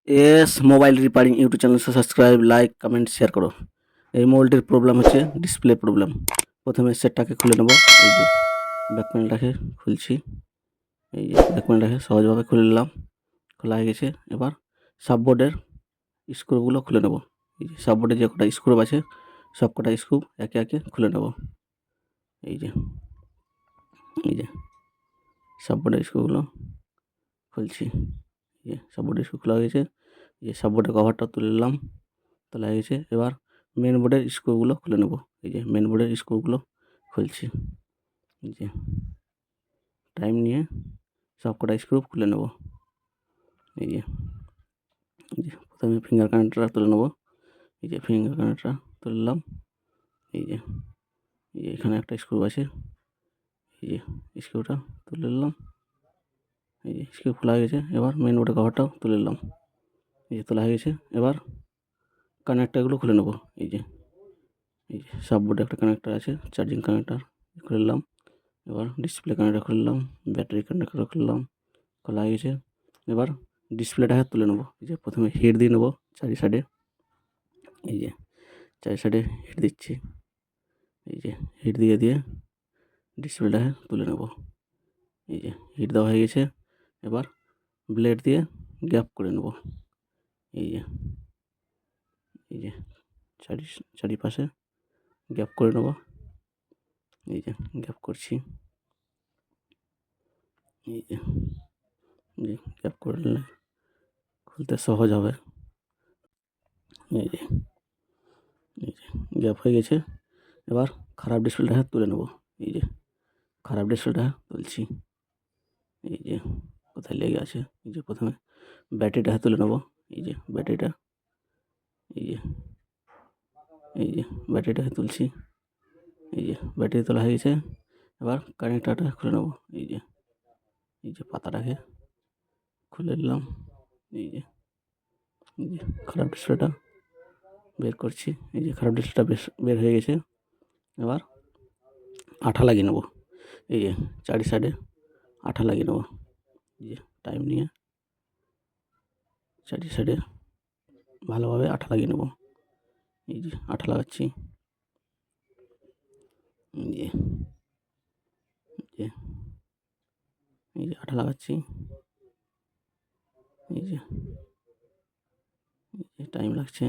S mobile repairing YouTube channel subscribe, like, comment, share করো। এই মোবাইলটির problem হচ্ছে display problem. প্রথমে সেটটাকে খুলে নেব। এই যে ব্যাক প্যানেলটাকে খুলছি। এই যে ব্যাক প্যানেলটাকে সহজভাবে খুলে নিলাম। খোলা হয়ে গেছে। এবার সাববোর্ডের স্ক্রুগুলো খুলে নেব। এই যে সাববোর্ডে যে কটা স্ক্রু আছে সব কটা স্ক্রু একে একে খুলে নেব। এই যে সাববোর্ডের স্ক্রুগুলো খুলছি। এই যে সাববোর্ডের স্ক্রু খোলা হয়ে গেছে। এই যে সাববোর্ডের কভারটা তুলে নিলাম। তোলা হয়ে গেছে। এবার মেন বোর্ডের স্ক্রুগুলো খুলে নেব। এই যে মেন বোর্ডের স্ক্রুগুলো খুলছি। এই যে টাইম নিয়ে সব কটা স্ক্রু খুলে নেব। এই যে প্রথমে ফিঙ্গার কানেক্টরটা তুলে নেব। এই যে ফিঙ্গার কানেক্টরটা তুললাম। এই যে এখানে একটা স্ক্রু আছে। এই যে স্ক্রুটা তুলে নিলাম। এই যে স্ক্রু খোলা হয়ে গেছে। এবার মেন বোর্ডের কভারটাও তুলে নিলাম। এই যে তোলা হয়ে গেছে। এবার কানেক্টরগুলো খুলে নেব। এই যে সাববোর্ডে একটা কানেক্টর আছে, চার্জিং কানেক্টর খুলে নিলাম। এবার ডিসপ্লে কানেক্টর খুললাম, ব্যাটারি কানেক্টর খুললাম। খোলা হয়ে গেছে। এবার ডিসপ্লেটাকে তুলে নেব। এই যে প্রথমে হিট দিয়ে নেব চারি সাইডে। এই যে চারি সাইডে হিট দিচ্ছি। এই যে হিট দিয়ে ডিসপ্লেটাকে তুলে নেব। এই যে হিট দেওয়া হয়ে গেছে। এবার ব্লেড দিয়ে গ্যাপ করে নেব। এই যে চারিপাশে গ্যাপ করে নেব। এই যে গ্যাপ করছি। এই যে গ্যাপ করে নিলে খুলতে সহজ হবে। এই যে গ্যাপ হয়ে গেছে। এবার খারাপ ডিসপ্লেটা তুলে নেব। এই যে খারাপ ডিসপ্লেটা তুলছি। এই যে কোথায় লেগে আছে। এই যে প্রথমে ব্যাটারিটা তুলে নেব। এই যে ব্যাটারিটা এই যে ব্যাটারিটা তুলছি। এই যে ব্যাটারি তোলা হয়ে গেছে। এবার কানেক্টরটা খুলে নেব। এই যে পাতাটাকে খুলে নিলাম। এই যে খারাপ ডিসপ্লেটা বের করছি। এই যে খারাপ ডিসপ্লেটা বের হয়ে গেছে। এবার আঠা লাগিয়ে নেব। এই যে চারি সাইডে আঠা লাগিয়ে নেব। এই যে টাইম নিয়ে চারি সাইডে ভালোভাবে আঠা লাগিয়ে নেব। এই যে আঠা লাগাচ্ছি। এই যে আঠা লাগাচ্ছি। এই যে টাইম লাগছে।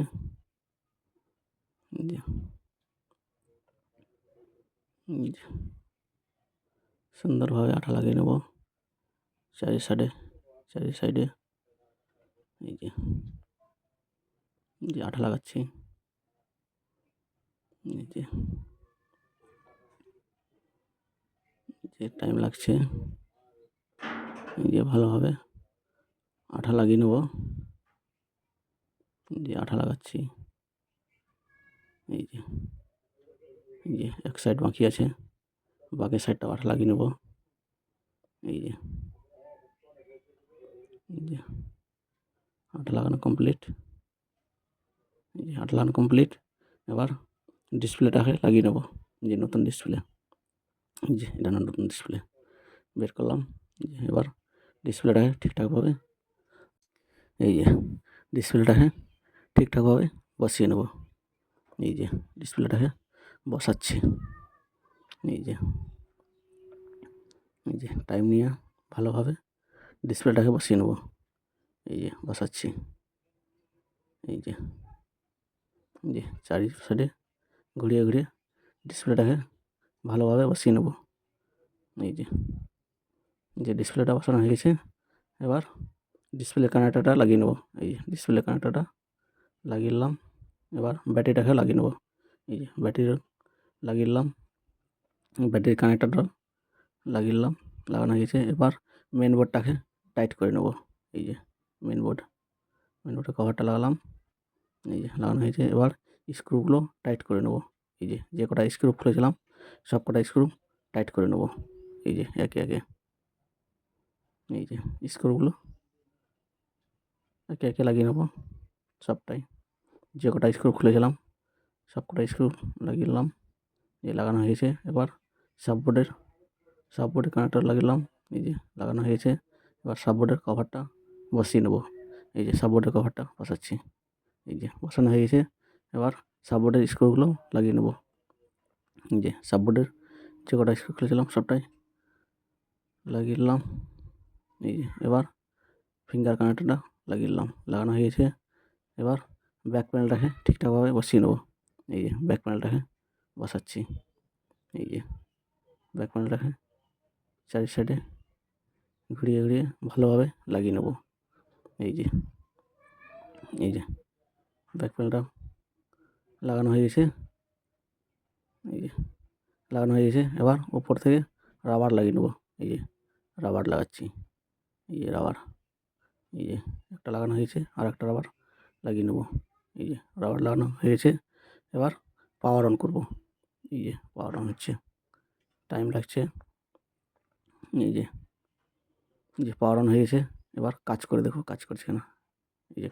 এই যে সুন্দরভাবে আঠা লাগিয়ে নেব চারি সাইডে। এই যে আঠা লাগাচ্ছি। এই যে টাইম লাগছে। এই যে ভালোভাবে আঠা লাগিয়ে নেব। যে আঠা লাগাচ্ছি। এই যে এক সাইড বাকি আছে, বাকি সাইডটাও আঠা লাগিয়ে নেব। এই যে আঠা লাগানো কমপ্লিট। এই যে আঠা লাগানো কমপ্লিট। এবার ডিসপ্লেটাকে লাগিয়ে নেব। যে নতুন ডিসপ্লে, যে এটা নতুন ডিসপ্লে বের করলাম। এবার ডিসপ্লেটাকে ঠিকঠাকভাবে বসিয়ে নেব। এই যে ডিসপ্লেটাকে বসাচ্ছি। এই যে টাইম নিয়ে ভালোভাবে ডিসপ্লেটাকে বসিয়ে নেব। এই যে বসাচ্ছি। এই যে চারি সাইডে ঘুরিয়ে ডিসপ্লেটাকে ভালোভাবে বসিয়ে নেব। এই যে ডিসপ্লেটা বসানো হয়ে গেছে। এবার ডিসপ্লে কানেক্টরটা লাগিয়ে নেব। এই যে ডিসপ্লে কানেক্টরটা লাগিয়ে নিলাম। এবার ব্যাটারিটাকে লাগিয়ে নেব। এই যে ব্যাটারি লাগিয়ে নিলাম। ব্যাটারির কানেক্টরটা লাগিয়ে নিলাম। লাগানো হয়ে গেছে। এবার মেন বোর্ডটাকে টাইট করে নেব। এই যে মেন বোর্ডের কভারটা লাগালাম। এই যে লাগানো হয়েছে। এবার স্ক্রুগুলো টাইট করে নেব। এই যে কটা স্ক্রু খুলেছিলাম সব কটা স্ক্রু টাইট করে নেব। এই যে একে এই যে স্ক্রুগুলো একে লাগিয়ে নেব সবটাই। যে কটা স্ক্রু খুলেছিলাম সব কটা স্ক্রু লাগিয়ে নিলাম। এই লাগানো হয়েছে। এবার সাববোর্ডের কানেক্টর লাগিয়ে নিলাম। এই যে লাগানো হয়েছে। এবার সাববোর্ডের কভারটা বসিয়ে নেব। এই যে সাপোর্টের কভারটা বসাচ্ছি। এই যে বসানো হয়ে গেছে। এবার সাপোর্টের স্ক্রুগুলো লাগিয়ে নেব। এই যে সাপোর্টের যে কটা স্ক্রু খুলেছিলাম সবটাই লাগিয়ে নিলাম। এই যে এবার ফিঙ্গার কানেক্টরটা লাগিয়ে নিলাম। লাগানো হয়ে গেছে। এবার ব্যাক প্যানেলটাকে ঠিকঠাকভাবে বসিয়ে নেব। এই যে ব্যাক প্যানেলটাকে বসাচ্ছি। এই যে ব্যাক প্যানেলটাকে চারি সাইডে ঘুরিয়ে ঘুরিয়ে ভালোভাবে লাগিয়ে নেব। এই যে ব্যাক প্যানেলটা লাগানো হয়ে গেছে। এই যে লাগানো হয়ে গেছে। এবার ওপর থেকে রাবার লাগিয়ে নেব। এই যে রাবার লাগাচ্ছি। এই যে রাবার, এই যে একটা লাগানো হয়েছে, আর একটা রাবার লাগিয়ে নেব। এই যে রাবার লাগানো হয়ে গেছে। এবার পাওয়ার অন করব। এই যে পাওয়ার অন হচ্ছে, টাইম লাগছে। এই যে পাওয়ার অন হয়ে গেছে। এবার কাজ করে দেখো কাজ করছে কিনা। এই যে